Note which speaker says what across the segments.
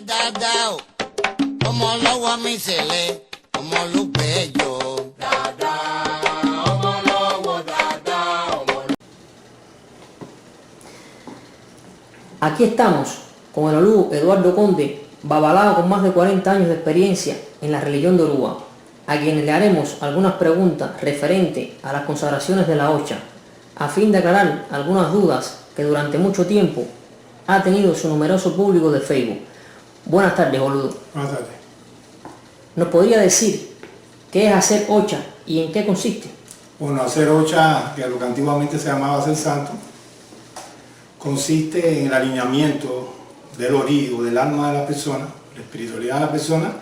Speaker 1: dadao, como los guamiceles, como los bellos.
Speaker 2: Aquí estamos con el Olú Eduardo Conde, babalao con más de 40 años de experiencia en la religión de Oruá, a quienes le haremos algunas preguntas referentes a las consagraciones de la Ocha, a fin de aclarar algunas dudas que durante mucho tiempo ha tenido su numeroso público de Facebook. Buenas tardes, Olú.
Speaker 3: Buenas tardes.
Speaker 2: ¿Nos podría decir qué es hacer Ocha y en qué consiste?
Speaker 3: Bueno, hacer Ocha, que lo que antiguamente se llamaba hacer santo, consiste en el alineamiento del orí o del alma de la persona, la espiritualidad de la persona,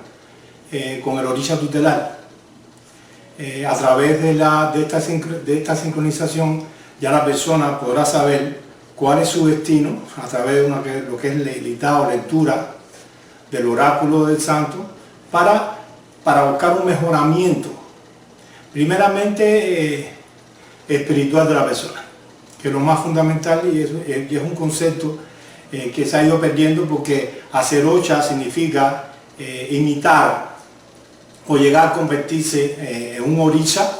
Speaker 3: con el orisha tutelar. A través de esta sincronización ya la persona podrá saber cuál es su destino a través de lo que es leilitá o lectura del oráculo del santo para buscar un mejoramiento, primeramente espiritual de la persona, que es lo más fundamental y es un concepto que se ha ido perdiendo, porque hacer Ocha significa imitar o llegar a convertirse en un orisha,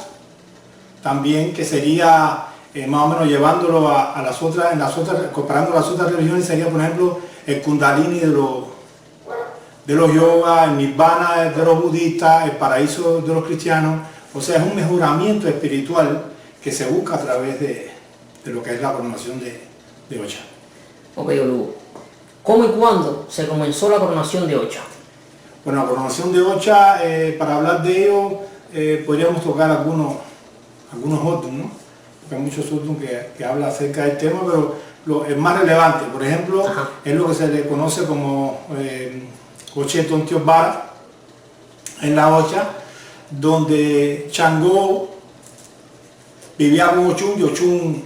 Speaker 3: también, que sería más o menos llevándolo a comparando las otras religiones, sería por ejemplo el kundalini de los yogas, el nirvana de los budistas, el paraíso de los cristianos. O sea, es un mejoramiento espiritual que se busca a través de lo que es la coronación de Ocha.
Speaker 2: Ok, Olú. ¿Cómo y cuándo se comenzó la coronación de Ocha?
Speaker 3: Bueno, la coronación de Ocha, para hablar de ello, podríamos tocar algunos otros, ¿no? Porque hay muchos otros que hablan acerca del tema, pero el más relevante, por ejemplo, es lo que se le conoce como Oche Tontiobara, en la Ocha, donde Changó vivía con Ochun y Ochun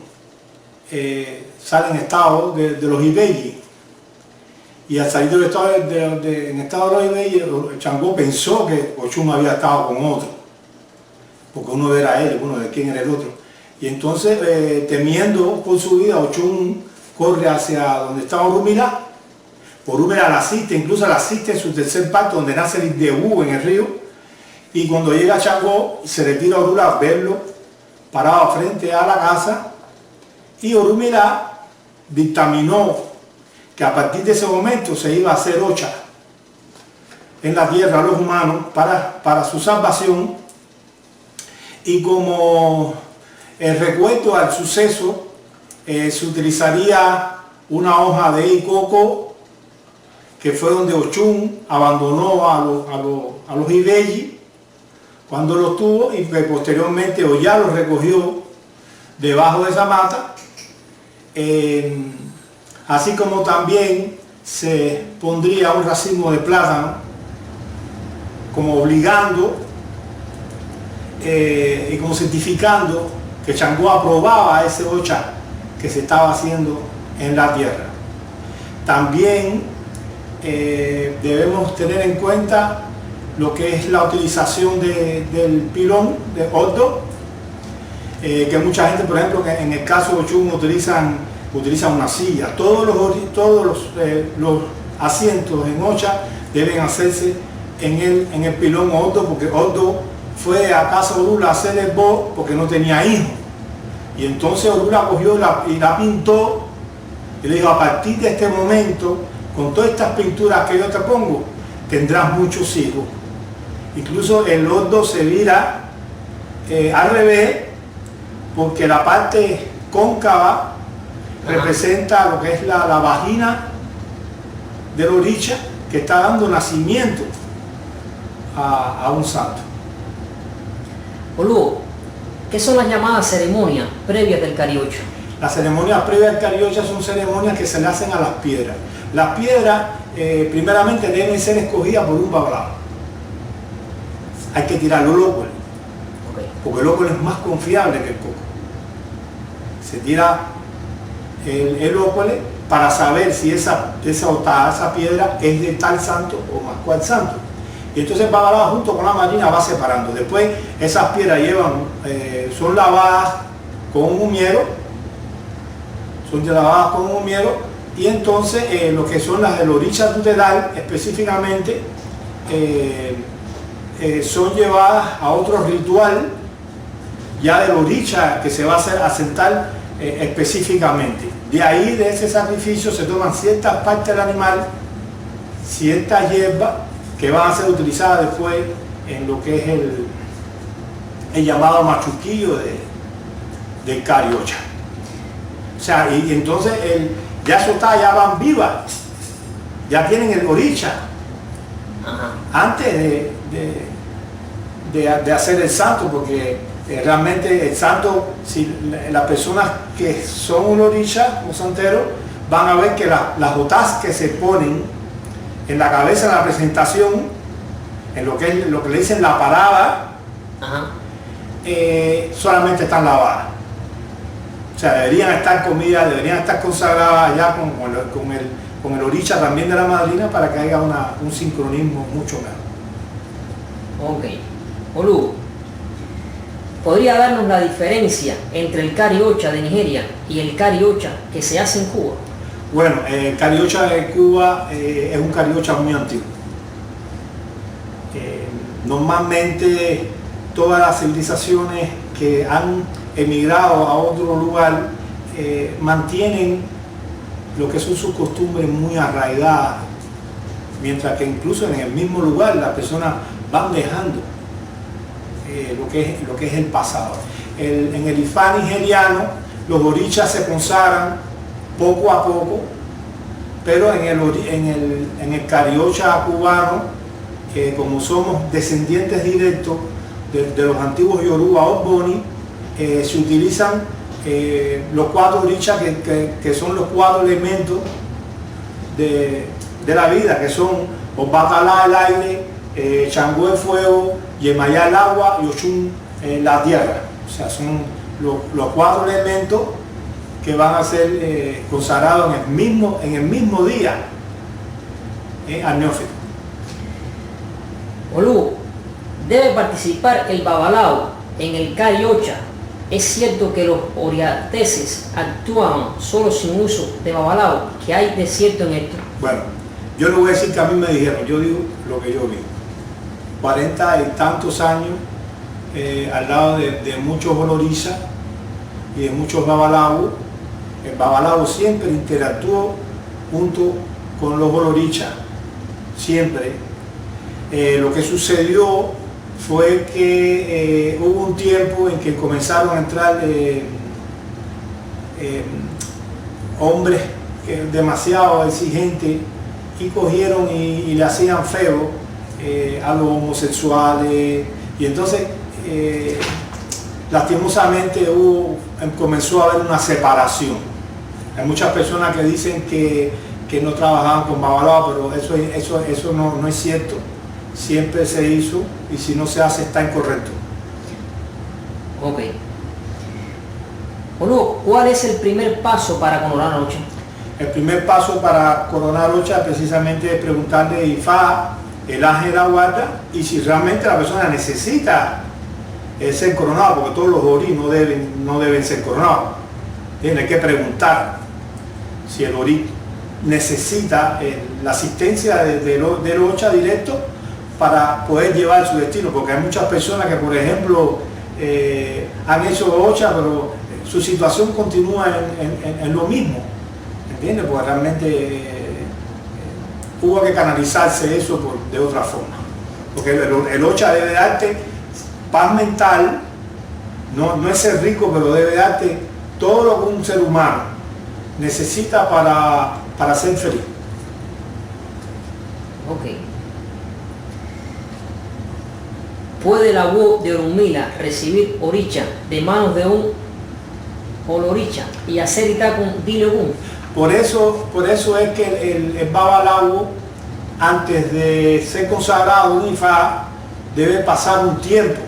Speaker 3: sale en estado de los Ibeyi. Y al salir del estado en estado de los Ibeyi, Changó pensó que Ochun había estado con otro, porque uno era él, uno de quién era el otro. Y entonces, temiendo por su vida, Ochun corre hacia donde estaba Orúmila. Orúmila la asiste, incluso la asiste en su tercer parto, donde nace el Debú en el río. Y cuando llega Changó, se retira a Orúmila a verlo parado frente a la casa. Y Orúmila dictaminó que a partir de ese momento se iba a hacer Ocha en la tierra a los humanos para su salvación. Y como el recuerdo al suceso, se utilizaría una hoja de icoco, que fue donde Ochun abandonó a los Ibeyi cuando los tuvo, y que posteriormente Oya los recogió debajo de esa mata. Así como también se pondría un racimo de plátano, como obligando y como certificando que Changó aprobaba ese Ocha que se estaba haciendo en la tierra. También debemos tener en cuenta lo que es la utilización del pilón de Ordo, que mucha gente, por ejemplo, que en el caso de Ochun utilizan una silla. Todos los asientos en Ocha deben hacerse en el pilón Ordo, porque Ordo fue a casa de Orula a hacer el bo porque no tenía hijos. Y entonces Orula cogió y la pintó y le dijo: a partir de este momento, con todas estas pinturas que yo te pongo, tendrás muchos hijos. Incluso el Ordo se vira al revés, porque la parte cóncava representa lo que es la vagina del orisha, que está dando nacimiento a un santo.
Speaker 2: Olú, ¿qué son las llamadas ceremonias previas del Cariocha?
Speaker 3: Las ceremonias previas del Cariocha son ceremonias que se le hacen a las piedras. Las piedras, primeramente, deben ser escogidas por un babalao. Hay que tirar los lócoles, porque el lócol es más confiable que el coco. Se tira el lócole para saber si esa piedra es de tal santo o más cual santo. Y entonces el babalao junto con la marina va separando. Después esas piedras son lavadas con un humiero, y entonces lo que son las del oricha tutelar específicamente son llevadas a otro ritual ya del oricha que se va a hacer asentar específicamente. De ahí, de ese sacrificio, se toman ciertas partes del animal, ciertas hierbas que van a ser utilizadas después en lo que es el llamado machuquillo del cariocha. O sea, y entonces ya eso está, ya van vivas, ya tienen el oricha.
Speaker 2: Ajá.
Speaker 3: Antes de hacer el santo, porque realmente el santo, si las personas que son un oricha, un santero, van a ver que las botas que se ponen en la cabeza en la presentación, en lo que le dicen la parada,
Speaker 2: Ajá.
Speaker 3: solamente están lavadas. O sea, deberían estar comidas, deberían estar consagradas ya con el oricha también de la madrina, para que haya un sincronismo mucho mejor.
Speaker 2: Ok. Olu, ¿podría darnos la diferencia entre el cariocha de Nigeria y el cariocha que se hace en Cuba?
Speaker 3: Bueno, el cariocha de Cuba es un cariocha muy antiguo. Normalmente todas las civilizaciones que han emigrado a otro lugar mantienen lo que son sus costumbres muy arraigadas, mientras que incluso en el mismo lugar las personas van dejando lo que es el pasado. En el Ifá nigeriano los orichas se consagran poco a poco, pero en el cariocha cubano, como somos descendientes directos de los antiguos Yoruba o Boni, se utilizan los 4 orichas que son los 4 elementos de la vida, que son Obatalá el aire, Changó el fuego, Yemayá el agua y Oshun la tierra. O sea, son los 4 elementos que van a ser consagrados en el mismo día al neófito.
Speaker 2: Olu, ¿debe participar el babalao en el cariocha? ¿Es cierto que los orienteses actúan solo sin uso de babalao? ¿Qué hay de cierto en esto?
Speaker 3: Bueno, yo no voy a decir que a mí me dijeron, yo digo lo que yo vi. 40 y tantos años al lado de muchos olorizas y de muchos babalaos. El babalao siempre interactuó junto con los olorichas, siempre. Lo que sucedió fue que hubo un tiempo en que comenzaron a entrar hombres demasiado exigentes y cogieron y le hacían feo a los homosexuales, y entonces lastimosamente comenzó a haber una separación. Hay muchas personas que dicen que no trabajaban con babalao, pero eso no es cierto. Siempre se hizo, y si no se hace está incorrecto.
Speaker 2: Ok. Olu, ¿cuál es el primer paso para coronar a Ocha?
Speaker 3: El primer paso para coronar Ocha es precisamente preguntarle a Ifá, el ángel de la guarda, y si realmente la persona necesita ser coronado, porque todos los orí no deben ser coronados. Tiene que preguntar si el orí necesita la asistencia del Ocha directo para poder llevar su destino, porque hay muchas personas que, por ejemplo, han hecho Ocha, pero su situación continúa en lo mismo, ¿entiendes? Porque realmente hubo que canalizarse eso de otra forma, porque el Ocha debe darte paz mental, no es ser rico, pero debe darte todo lo que un ser humano necesita para ser feliz.
Speaker 2: Ok. ¿Puede la voz de Orunmila recibir oricha de manos de un oloricha y hacer ita con dilegún?
Speaker 3: Por eso es que el babalao, antes de ser consagrado un Ifá, debe pasar un tiempo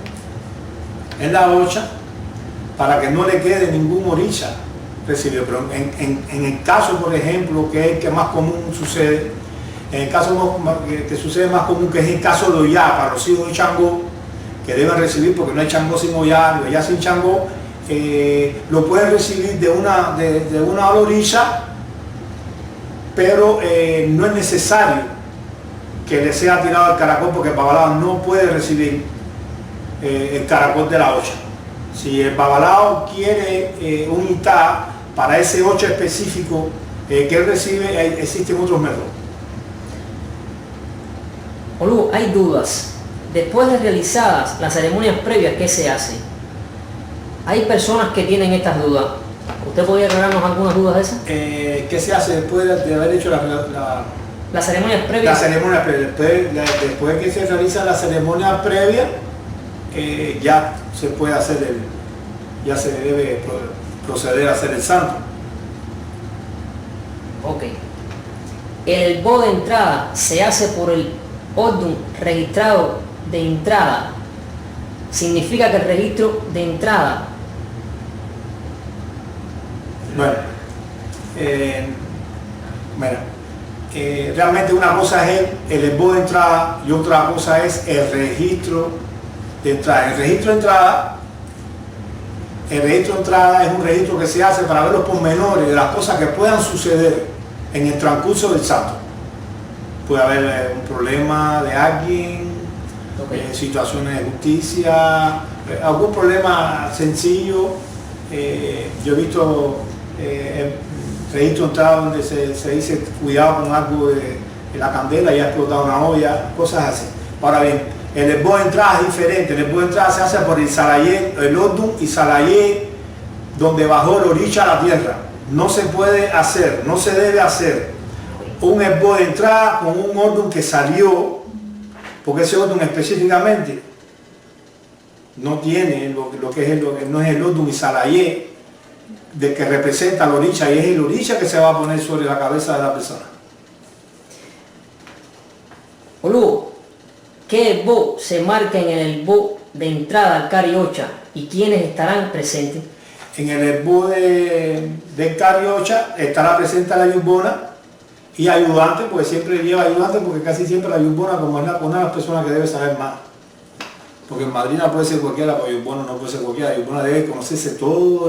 Speaker 3: en la Ocha para que no le quede ningún oricha recibido. Pero en el caso, por ejemplo, que es el que más común sucede, en el caso que sucede más común, que es el caso de Ollá, para los hijos de Changó, que deben recibir, porque no hay Changó sin Ollá, ni Ollá sin Changó, lo pueden recibir de una oloricha pero no es necesario que le sea tirado al caracol, porque el babalao no puede recibir el caracol de la ocha. Si el babalao quiere un itá para ese ocha específico que él recibe, existen otros métodos.
Speaker 2: Olú, hay dudas. Después de realizadas las ceremonias previas, ¿qué se hace? Hay personas que tienen estas dudas. ¿Usted podría aclararnos algunas dudas de esas?
Speaker 3: ¿Qué se hace después de haber hecho
Speaker 2: las ceremonias previas?
Speaker 3: La ceremonia previa. Después que se realiza la ceremonia previa, ya se puede hacer ya se debe proceder a hacer el santo.
Speaker 2: Ok. El bo de entrada se hace por el Ordun registrado de entrada. Significa que el registro de entrada.
Speaker 3: Bueno, realmente una cosa es el esbo de entrada y otra cosa es el registro de entrada. El registro de entrada es un registro que se hace para ver los pormenores de las cosas que puedan suceder en el transcurso del santo. Puede haber un problema de alguien, situaciones de justicia, algún problema sencillo. Yo he visto registro de entrada donde se dice cuidado con algo de la candela y ha explotado una olla, cosas así. Ahora bien, el esbo de entrada es diferente. El esbo de entrada se hace por el salayé, el Ordun y salayé, donde bajó el oricha a la tierra. No se puede hacer, no se debe hacer un esbo de entrada con un Ordun que salió, porque ese Ordun específicamente no tiene lo que es no es el Ordun y salayé de que representa al oricha, y es el oricha que se va a poner sobre la cabeza de la persona.
Speaker 2: Olú, ¿qué esbo se marca en el esbo de entrada al Cariocha y quiénes estarán presentes?
Speaker 3: En el esbo del Cariocha estará presente la yumbona y ayudante, porque siempre lleva ayudante, porque casi siempre la yumbona, como es una de las personas que debe saber más. Porque en madrina puede ser cualquiera, pero yumbona no puede ser cualquiera. Yumbona debe conocerse todo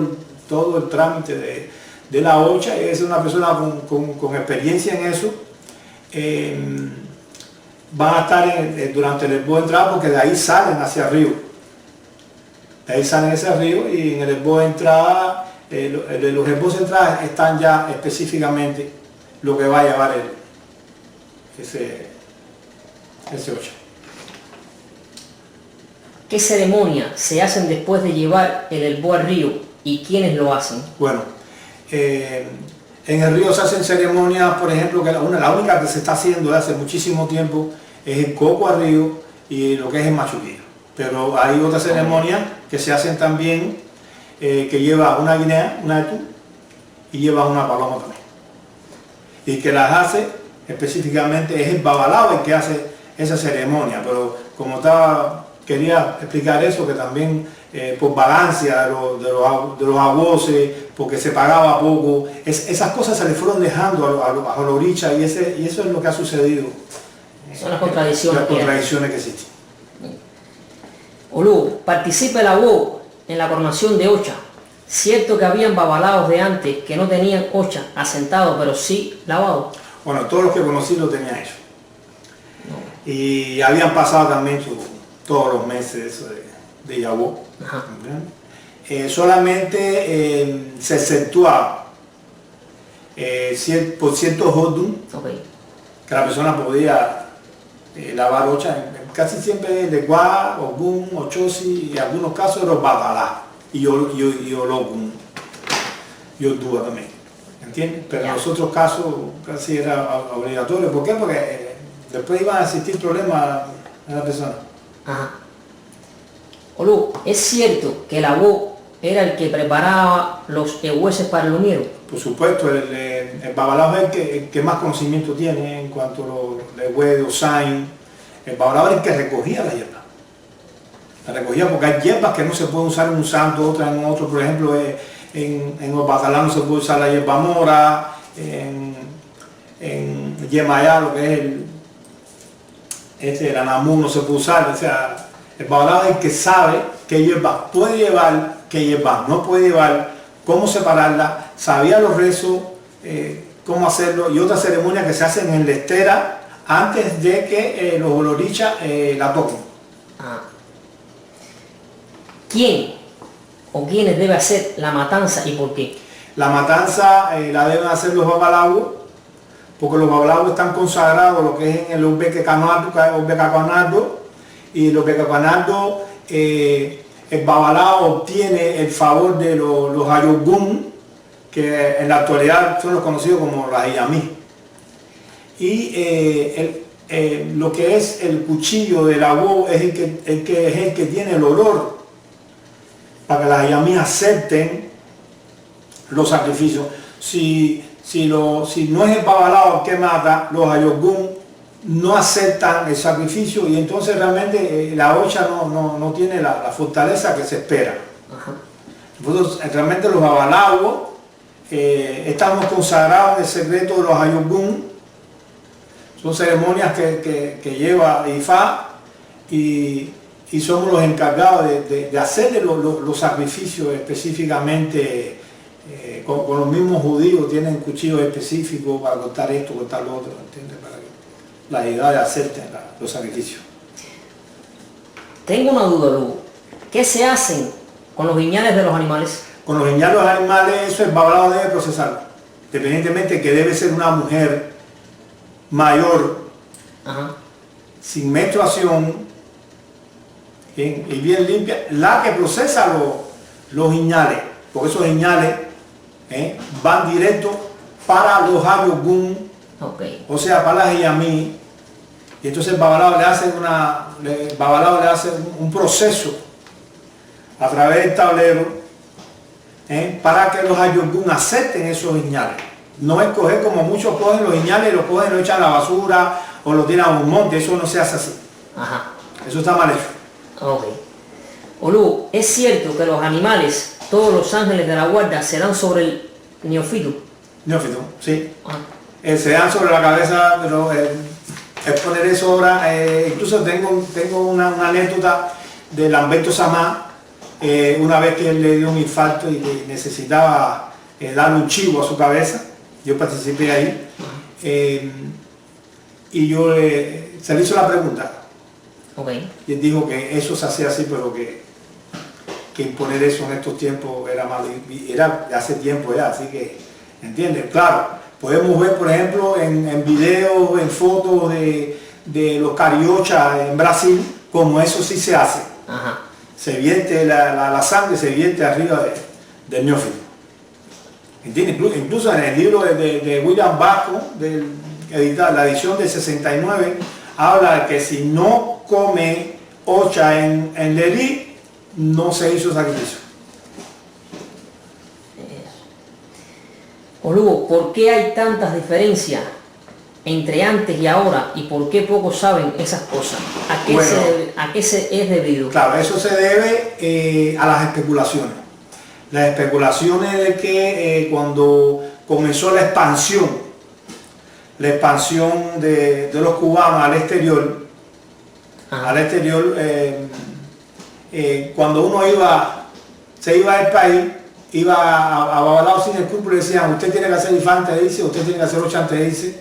Speaker 3: el trámite de la ocha, y es una persona con experiencia en eso. Van a estar durante el esbo de entrada, porque de ahí salen hacia arriba. De ahí salen hacia arriba, y en el esbo de entrada, los esbos de entrada están ya específicamente lo que va a llevar ese ocha.
Speaker 2: ¿Qué ceremonia se hacen después de llevar el esbo al río y quiénes lo hacen?
Speaker 3: Bueno, en el río se hacen ceremonias, por ejemplo, que la única que se está haciendo de hace muchísimo tiempo es el coco al río y lo que es el machuquillo. Pero hay otras ceremonias que se hacen también, que lleva una guinea, una etú, y lleva una paloma también. Y que las hace específicamente es el babalao el que hace esa ceremonia. Pero como quería explicar eso, que también por vagancia de los aguoses, porque se pagaba poco, esas cosas se le fueron dejando a los orichas, y eso es lo que ha sucedido.
Speaker 2: Son las contradicciones.
Speaker 3: Las contradicciones que existen.
Speaker 2: Olú, participa el abó en la coronación de ocha. Cierto que habían babalaos de antes que no tenían ocha asentado, pero sí lavado.
Speaker 3: Bueno, todos los que conocí lo tenían hecho. Y habían pasado también todos los meses de Yabó. Solamente se exceptuaba por ciertos Ordun, que la persona podía lavar ocha, casi siempre de Guá, Ogún, Ochosi, y en algunos casos los Babalá y Olokun y Odúa también, ¿entiendes? Pero en los otros casos casi era obligatorio. ¿Por qué? Porque después iban a existir problemas en la persona.
Speaker 2: Ajá. Olú, ¿es cierto que el abó era el que preparaba los ehueses para el uniero?
Speaker 3: Por supuesto, el babalao es el que más conocimiento tiene en cuanto a los ehuesos, sain. El babalao es el que recogía la hierba. La recogía porque hay hierbas que no se pueden usar en un santo, otras en otro. Por ejemplo, en los bacalao no se puede usar la hierba mora, en Yemayá, lo que es el anamú, no se puede usar. O sea, el babalao es el que sabe qué hierbas puede llevar, qué hierbas no puede llevar, cómo separarlas, sabía los rezos cómo hacerlo, y otras ceremonias que se hacen en la estera antes de que los olorichas la toquen.
Speaker 2: Ah. ¿Quién o quiénes debe hacer la matanza y por qué?
Speaker 3: La matanza la deben hacer los babalawos, porque los babalawos están consagrados lo que es en el Obbecacanardo, y el Obbecacanardo, el babalao obtiene el favor de los Ayogun, que en la actualidad son los conocidos como los Ayamí. Y lo que es el cuchillo del agua es el que tiene el olor para que las Ayamí acepten los sacrificios. Si no es el babalao que mata, los Ayogun no aceptan el sacrificio y entonces realmente la ocha no tiene la fortaleza que se espera.
Speaker 2: Ajá.
Speaker 3: Entonces, realmente los babalaos estamos consagrados en el secreto de los Ayogun. Son ceremonias que lleva Ifá y somos los encargados de hacerle los sacrificios específicamente. Con los mismos judíos tienen cuchillos específicos para cortar esto, cortar lo otro, ¿entiendes? Para que la deidad acepte los sacrificios.
Speaker 2: Tengo una duda, Lugo. ¿Qué se hacen con los viñales de los animales?
Speaker 3: Con los viñales de los animales, eso el babalao debe procesarlo. Independientemente que debe ser una mujer mayor,
Speaker 2: Ajá.
Speaker 3: sin menstruación, bien, y bien limpia, la que procesa los viñales, porque esos viñales van directo para los Ayogun,
Speaker 2: Okay.
Speaker 3: o sea, para las Ayamí, y entonces el babalao le hace un proceso a través del tablero para que los Ayogun acepten esos viñales. No es coger como muchos cogen los viñales y los cogen y lo echan a la basura o lo tiran a un monte, eso no se hace así.
Speaker 2: Ajá.
Speaker 3: Eso está mal hecho.
Speaker 2: Ok. Lugo, ¿es cierto que los animales, todos los ángeles de la guarda, se dan sobre el neófito?
Speaker 3: Neófito, sí.
Speaker 2: Ah.
Speaker 3: Se dan sobre la cabeza, pero es poner eso ahora. Incluso tengo una anécdota de Lamberto Samá, una vez que él le dio un infarto y que necesitaba darle un chivo a su cabeza. Yo participé ahí y yo se le hizo la pregunta.
Speaker 2: Okay.
Speaker 3: Y él dijo que eso se hacía así, pero que imponer eso en estos tiempos era malo, era de hace tiempo ya, así que, ¿entiendes? Claro, podemos ver, por ejemplo, en videos, en fotos de los cariochas en Brasil, como eso sí se hace.
Speaker 2: Ajá.
Speaker 3: Se vierte la sangre, se vierte arriba del neófito. ¿Entiendes? Incluso en el libro de William Vasco, la edición del 69, habla de que si no come ocha en Lerí, no se hizo sacrificio.
Speaker 2: Lugo, ¿por qué hay tantas diferencias entre antes y ahora y por qué pocos saben esas cosas? ¿A qué se es debido?
Speaker 3: Claro, eso se debe a las especulaciones. Las especulaciones de que cuando comenzó la expansión de los cubanos al exterior, cuando uno se iba del país, iba a Babalao sin escrúpulos y decían, usted tiene que hacer Ifá antes de irse, usted tiene que hacer ocha antes de irse.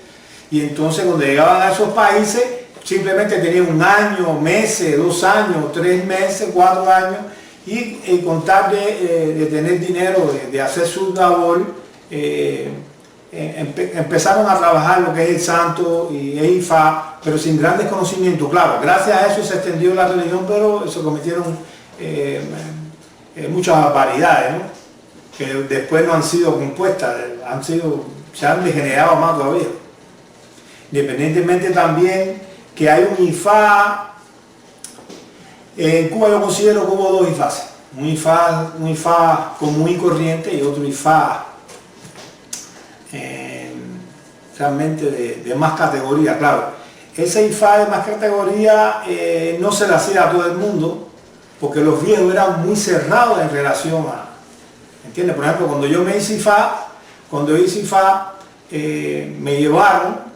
Speaker 3: Y entonces cuando llegaban a esos países, simplemente tenían 1 año, meses, 2 años, 3 meses, 4 años, y con tal de tener dinero, de hacer su labor, empezaron a trabajar lo que es el santo y el Ifá, pero sin grandes conocimientos. Claro, gracias a eso se extendió la religión, pero se cometieron muchas barbaridades, ¿no? Que después no han sido compuestas, se han degenerado más todavía. Independientemente también que hay un Ifá, en Cuba yo considero que hubo 2 Ifás, un Ifá común y corriente y otro Ifá realmente de más categoría. Claro, ese Ifá de más categoría no se le hacía a todo el mundo, porque los viejos eran muy cerrados en relación a, ¿entiendes? Por ejemplo, cuando yo hice Ifá, me llevaron,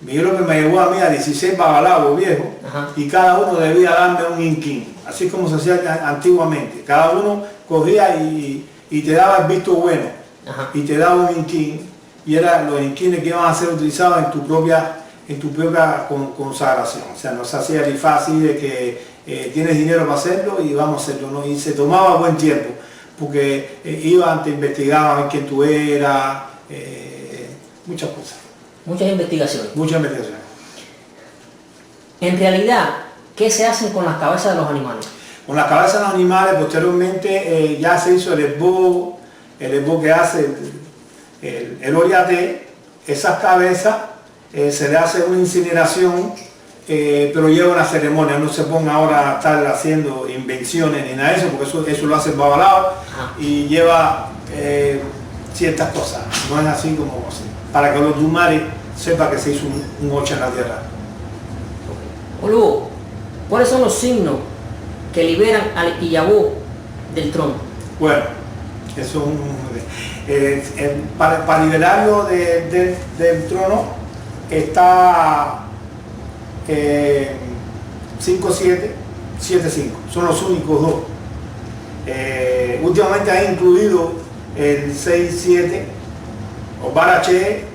Speaker 3: Miguel López me llevó a mí a 16 babalaos viejos.
Speaker 2: Ajá.
Speaker 3: Y cada uno debía darme un inquín, así como se hacía antiguamente. Cada uno cogía y te daba el visto bueno.
Speaker 2: Ajá.
Speaker 3: Y te daba un inquín y eran los inquines que iban a ser utilizados en tu propia consagración. O sea, no se hacía ni fácil de que tienes dinero para hacerlo y vamos a hacerlo, ¿no? Y se tomaba buen tiempo, porque iban, te investigaban quién tú eras, muchas cosas.
Speaker 2: Muchas investigaciones.
Speaker 3: Muchas investigaciones.
Speaker 2: En realidad, ¿qué se hacen con las cabezas de los animales?
Speaker 3: Con las cabezas de los animales, posteriormente ya se hizo el esbozo que hace el oriate. Esas cabezas se le hace una incineración, pero lleva una ceremonia. No se ponga ahora a estar haciendo invenciones ni nada de eso, porque eso lo hace el babalao y lleva ciertas cosas. No es así como así, para que los dumares sepan que se hizo un ocha en la tierra.
Speaker 2: Oluo, ¿cuáles son los signos que liberan al Iyabú del trono?
Speaker 3: Bueno, eso es para liberarlo del trono está 5-7, 7-5, son los únicos dos. Últimamente ha incluido el 6-7, o Barache,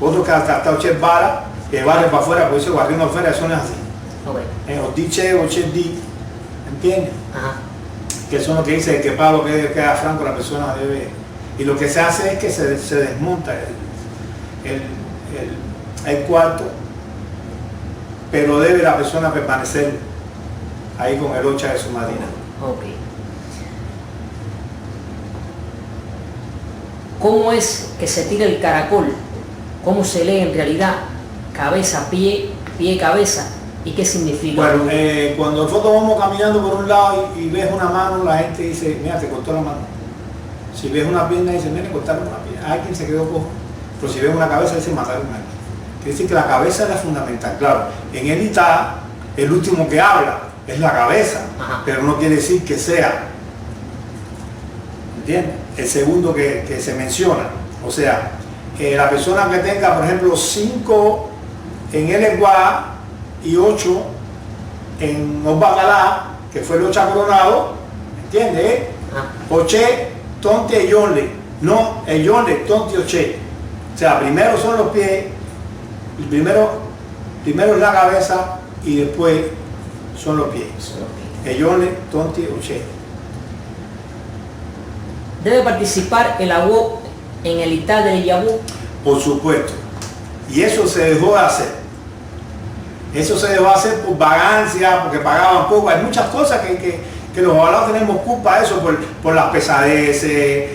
Speaker 3: otro que hasta 8 Bara, que barre para afuera, por eso barriendo afuera, eso no es así.
Speaker 2: Okay.
Speaker 3: O Diche o Di, ¿entiendes?
Speaker 2: Ajá.
Speaker 3: Que son los que dicen que para lo que queda franco la persona debe. Y lo que se hace es que se desmonta el cuarto, pero debe la persona permanecer ahí con el ocha de su madrina.
Speaker 2: Okay. ¿Cómo es que se tira el caracol? ¿Cómo se lee en realidad cabeza, pie, pie, cabeza? ¿Y qué significa?
Speaker 3: Bueno, cuando nosotros vamos caminando por un lado y ves una mano, la gente dice, mira, te cortó la mano. Si ves una pierna, dice, mira, cortaron una pierna. Alguien se quedó cojo. Pero si ves una cabeza, dice, mataron a alguien. Quiere decir que la cabeza es la fundamental. Claro, en él está el último que habla, es la cabeza.
Speaker 2: Ajá.
Speaker 3: Pero no quiere decir que sea, ¿entiendes? El segundo que se menciona. O sea, la persona que tenga, por ejemplo, 5 en el Eguá y 8 en Obagalá, que fue el ocha coronado, ¿entiendes? Oche, tonte, yonle. No, el yonle, tonte, oche. O sea, primero son los pies, primero es la cabeza y después son los pies. El yonle, tonte, oche.
Speaker 2: ¿Debe participar el Agó en el Ital del Iyabú?
Speaker 3: Por supuesto. Y eso se dejó de hacer. Eso se dejó de hacer por vagancia, porque pagaban poco. Hay muchas cosas que los babalaos tenemos culpa de eso, por las pesadeces,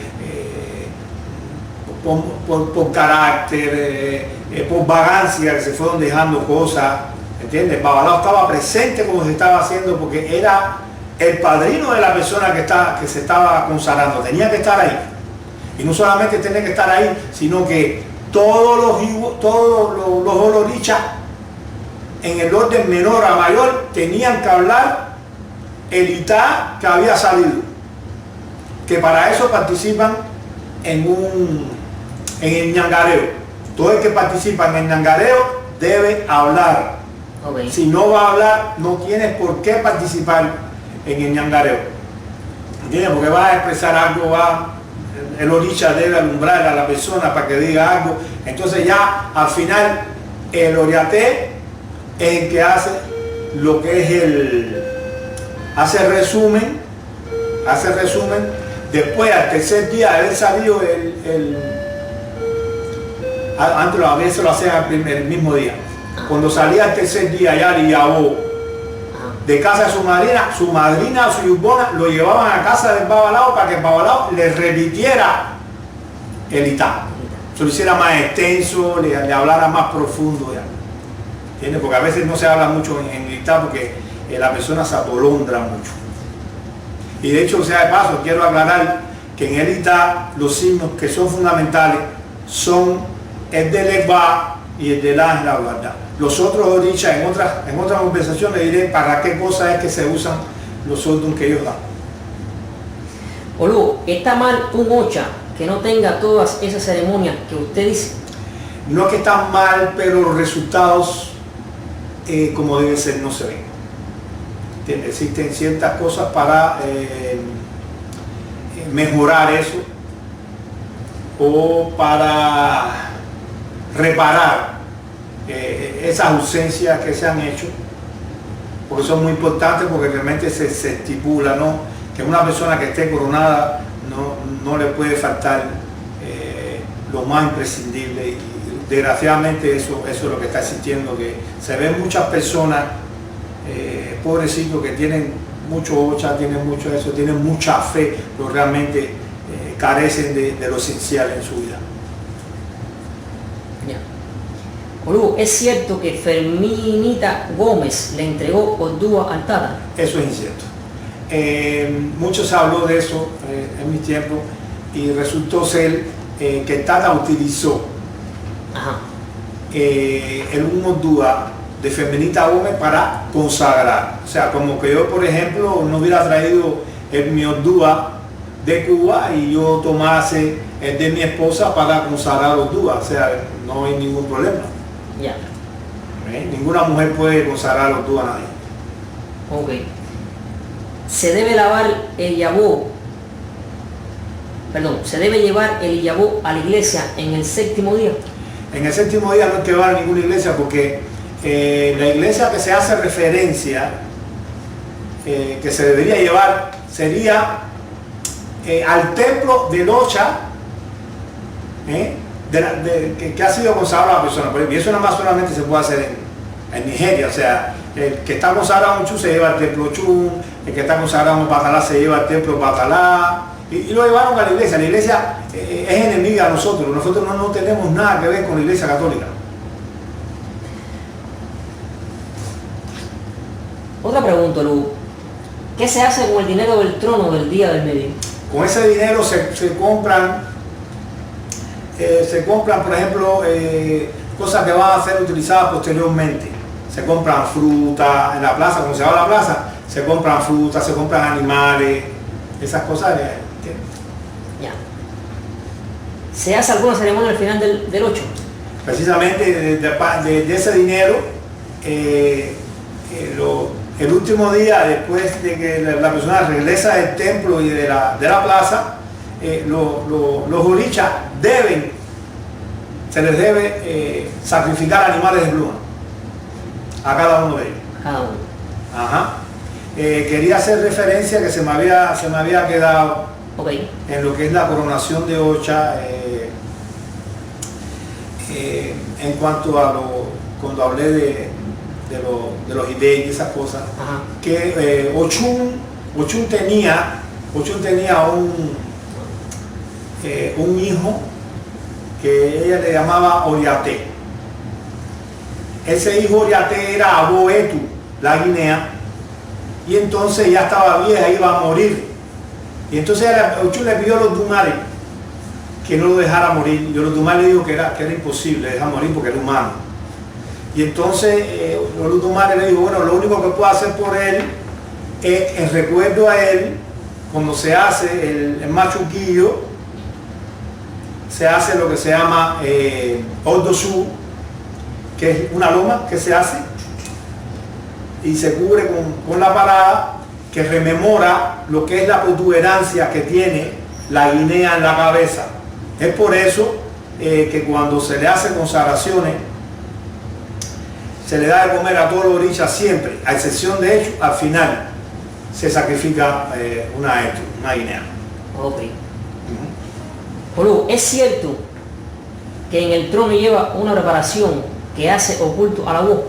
Speaker 3: por carácter, por vagancia, que se fueron dejando cosas. ¿Entiendes? El babalao estaba presente como se estaba haciendo, porque era el padrino de la persona que se estaba consagrando. Tenía que estar ahí. Y no solamente tenía que estar ahí, sino que todos los olorichas, en el orden menor a mayor, tenían que hablar el itá que había salido, que para eso participan en el ñangareo. Todo el que participa en el ñangareo debe hablar.
Speaker 2: Okay.
Speaker 3: Si no va a hablar, no tienes por qué participar en el ñangareo, ¿entiendes? Porque va a expresar algo, el oricha debe alumbrar a la persona para que diga algo. Entonces ya al final el oriate es el que hace lo que es hace resumen. Después, al tercer día de haber salido antes a veces lo hacían el mismo día. Cuando salía el tercer día ya el Iyabú de casa de su madrina o su yubona, lo llevaban a casa del babalao para que el babalao le repitiera el itá. Se lo hiciera más extenso, le hablara más profundo. Ya. ¿Entiendes? Porque a veces no se habla mucho en el itá porque la persona se atolondra mucho. Y de hecho, sea de paso, quiero aclarar que en el itá los signos que son fundamentales son el del Ekba y el de la verdad. Los otros orichas, en otra conversación le diré para qué cosa es que se usan los otros que ellos dan.
Speaker 2: Oluo, ¿está mal un ocha que no tenga todas esas ceremonias que usted dice?
Speaker 3: No es que están mal, pero los resultados como debe ser no se ven. Existen ciertas cosas para mejorar eso. o para reparar esas ausencias que se han hecho, porque son muy importantes, porque realmente se estipula, ¿no?, que una persona que esté coronada no le puede faltar lo más imprescindible, y desgraciadamente eso es lo que está existiendo, que se ven muchas personas, pobrecitos, que tienen mucho ocha, tienen mucho eso, tienen mucha fe, pero realmente carecen de lo esencial en su vida.
Speaker 2: Ya. Olugo, ¿es cierto que Ferminita Gómez le entregó Ordúa al Tata?
Speaker 3: Eso es incierto. Mucho se habló de eso en mi tiempo, y resultó ser que Tata utilizó el un Ordúa de Ferminita Gómez para consagrar. O sea, como que yo, por ejemplo, no hubiera traído mi Ordúa de Cuba y yo tomase el de mi esposa para consagrar Ordúa. O sea, no hay ningún problema.
Speaker 2: Ya.
Speaker 3: Ninguna mujer puede consagrar Ordúa a nadie.
Speaker 2: Ok. Se debe lavar el yabó, perdón, se debe llevar el yabó a la iglesia en el séptimo día.
Speaker 3: En el séptimo día no hay que llevar a ninguna iglesia, porque la iglesia que se hace referencia, que se debería llevar, sería al templo del Ocha, que ha sido consagrado a la persona. Y eso nada más solamente se puede hacer en Nigeria. O sea, el que está consagrado en Ochún se lleva al templo Ochún, el que está consagrado en Batalá se lleva al templo Batalá, y lo llevaron a la iglesia. La iglesia es enemiga a nosotros no tenemos nada que ver con la iglesia católica.
Speaker 2: Otra pregunta, Lugo. ¿Qué se hace con el dinero del trono del día del medio?
Speaker 3: Con ese dinero se compran, por ejemplo, cosas que van a ser utilizadas posteriormente. Se compran fruta en la plaza, cuando se va a la plaza, se compran frutas, se compran animales, esas cosas.
Speaker 2: Ya. ¿Se hace alguna ceremonia al final del 8?
Speaker 3: Precisamente de ese dinero, el último día, después de que la persona regresa del templo y de la plaza, los orichas se les debe sacrificar animales de pluma a cada uno de ellos.
Speaker 2: Cada uno.
Speaker 3: Ajá. Quería hacer referencia que se me había quedado en lo que es la coronación de Ocha, en cuanto a cuando hablé de los ideas y esas cosas. Ajá. Que Ochún tenía un hijo que ella le llamaba Oriaté. Ese hijo Oriaté era Aboetu, la guinea, y entonces ya estaba vieja, iba a morir. Y entonces Ochún le pidió a los Dumares que no lo dejara morir. Yo los Dumares le dijo que era imposible dejar morir porque era humano. Y entonces los Dumares le dijo, bueno, lo único que puedo hacer por él es, en recuerdo a él, cuando se hace el machuquillo, se hace lo que se llama Ordosú, que es una loma que se hace y se cubre con la parada, que rememora lo que es la protuberancia que tiene la guinea en la cabeza. Es por eso que cuando se le hacen consagraciones, se le da de comer a todos los orichas siempre, a excepción de hecho, al final se sacrifica una guinea.
Speaker 2: Ok. Olugo, ¿es cierto que en el trono lleva una preparación que hace oculto a la voz?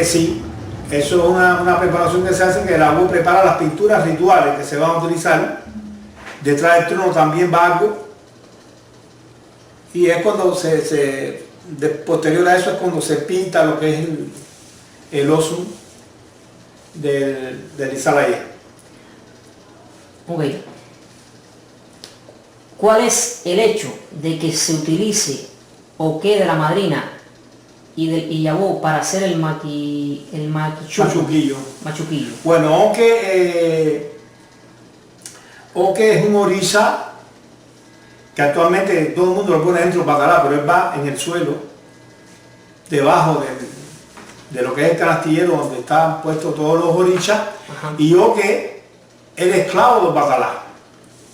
Speaker 3: Sí, eso es una preparación que se hace, que la voz prepara las pinturas rituales que se van a utilizar. Detrás del trono también va algo, y es cuando posterior a eso es cuando se pinta lo que es el oso del Isalaya.
Speaker 2: Ok. ¿Cuál es el hecho de que se utilice o quede la madrina y del Iyabó para hacer el machuquillo?
Speaker 3: Bueno, Oque es un orisa que actualmente todo el mundo lo pone dentro del batalá, pero él va en el suelo, debajo de lo que es el canastillero donde están puestos todos los orichas. Ajá. Y Oque es el esclavo del batalá.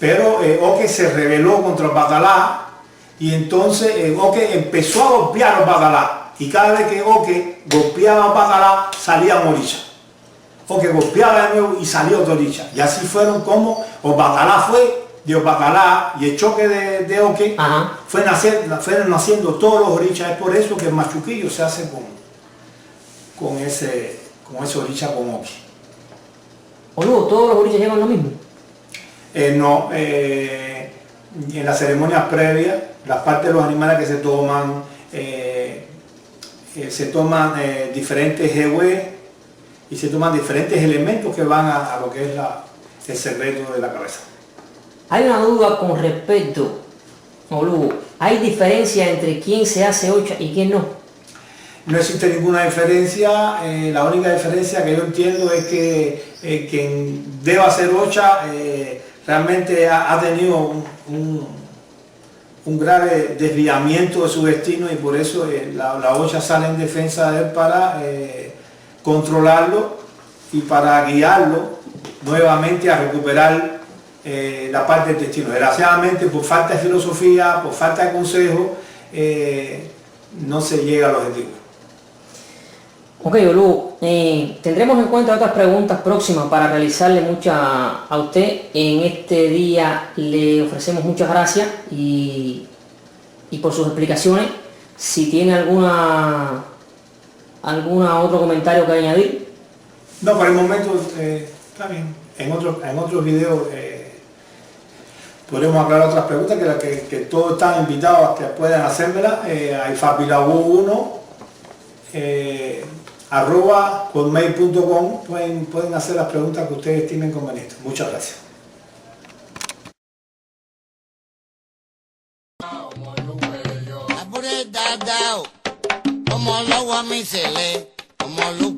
Speaker 3: pero Oque se rebeló contra el Batalá y entonces Oque empezó a golpear al Batalá y cada vez que Oque golpeaba al Batalá salía un oricha. Oque golpeaba de nuevo y salía otro oricha. Y así fueron como el Batalá fue de Batalá y el choque de Oque fueron naciendo todos los orichas. Es por eso que el machuquillo se hace con ese oricha con Oque.
Speaker 2: Oluo, ¿todos los orichas llevan lo mismo?
Speaker 3: No, en las ceremonias previas, las partes de los animales que se toman diferentes jehue y se toman diferentes elementos que van a lo que es el secreto de la cabeza.
Speaker 2: Hay una duda con respecto, Oluo, ¿hay diferencia entre quién se hace ocha y quién no?
Speaker 3: No existe ninguna diferencia, la única diferencia que yo entiendo es que quien deba hacer ocha realmente ha tenido un grave desviamiento de su destino y por eso la ocha sale en defensa de él para controlarlo y para guiarlo nuevamente a recuperar la parte del destino. Desgraciadamente, por falta de filosofía, por falta de consejo, no se llega al objetivo.
Speaker 2: Ok, Oluo, tendremos en cuenta otras preguntas próximas para realizarle a usted. En este día le ofrecemos muchas gracias y por sus explicaciones. Si tiene alguna otro comentario que añadir.
Speaker 3: No, por el momento está bien. En otros videos podremos aclarar otras preguntas que todos están invitados a que puedan hacérmelas. Hay fabilabu1 @hotmail.com, pueden hacer las preguntas que ustedes estimen convenientes. Muchas gracias.
Speaker 1: Apure dada o, ọmọ lọ́wọ́ mi ṣẹlẹ̀, ọmọ ló